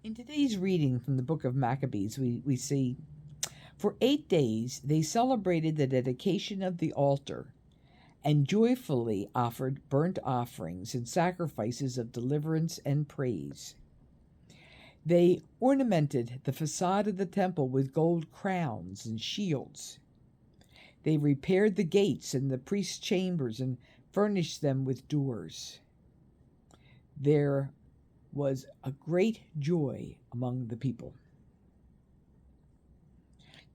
In today's reading from the book of Maccabees, we see for 8 days they celebrated the dedication of the altar and joyfully offered burnt offerings and sacrifices of deliverance and praise. They ornamented the facade of the temple with gold crowns and shields. They repaired the gates and the priest's chambers and furnished them with doors. There was a great joy among the people.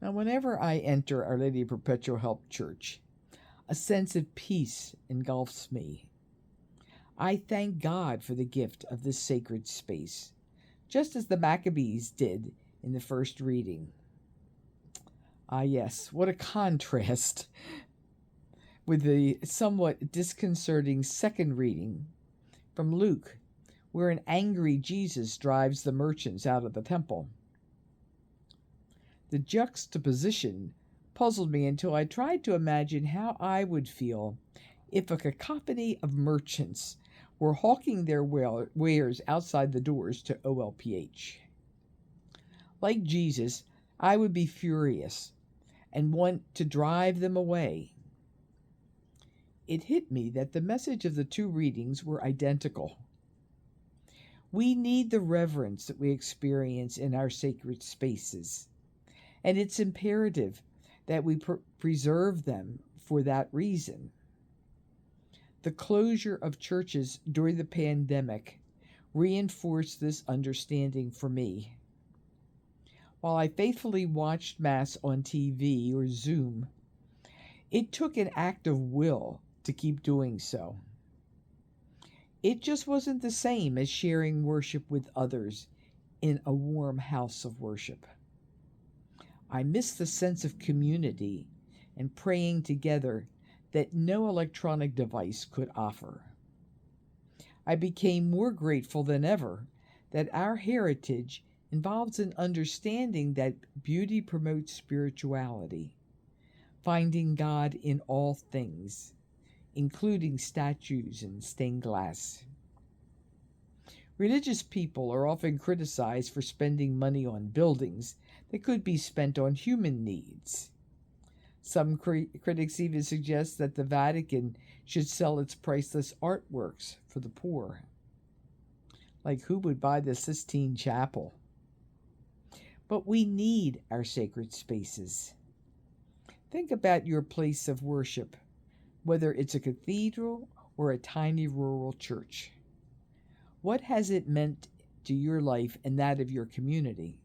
Now, whenever I enter Our Lady of Perpetual Help Church, a sense of peace engulfs me. I thank God for the gift of this sacred space, just as the Maccabees did in the first reading. Ah, yes, what a contrast with the somewhat disconcerting second reading from Luke, where an angry Jesus drives the merchants out of the temple. The juxtaposition puzzled me until I tried to imagine how I would feel if a cacophony of merchants were hawking their wares outside the doors to OLPH. Like Jesus, I would be furious and want to drive them away. It hit me that the message of the two readings were identical. We need the reverence that we experience in our sacred spaces, and it's imperative that we preserve them for that reason. The closure of churches during the pandemic reinforced this understanding for me. While I faithfully watched Mass on TV or Zoom, it took an act of will to keep doing so. It just wasn't the same as sharing worship with others in a warm house of worship. I missed the sense of community and praying together that no electronic device could offer. I became more grateful than ever that our heritage involves an understanding that beauty promotes spirituality, finding God in all things, including statues and stained glass. Religious people are often criticized for spending money on buildings that could be spent on human needs. Some critics even suggest that the Vatican should sell its priceless artworks for the poor. Like, who would buy the Sistine Chapel? But we need our sacred spaces. Think about your place of worship, whether it's a cathedral or a tiny rural church. What has it meant to your life and that of your community?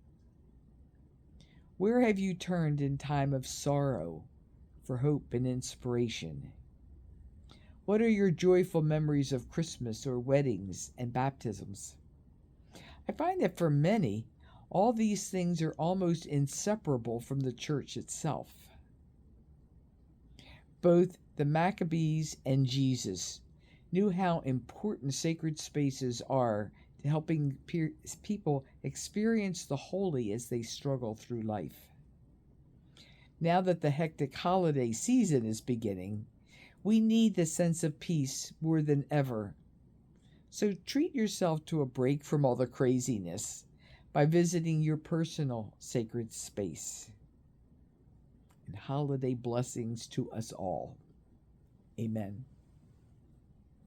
Where have you turned in time of sorrow for hope and inspiration? What are your joyful memories of Christmas or weddings and baptisms? I find that for many, all these things are almost inseparable from the church itself. Both the Maccabees and Jesus knew how important sacred spaces are to helping people experience the holy as they struggle through life. Now that the hectic holiday season is beginning, we need the sense of peace more than ever. So treat yourself to a break from all the craziness by visiting your personal sacred space. And holiday blessings to us all. Amen.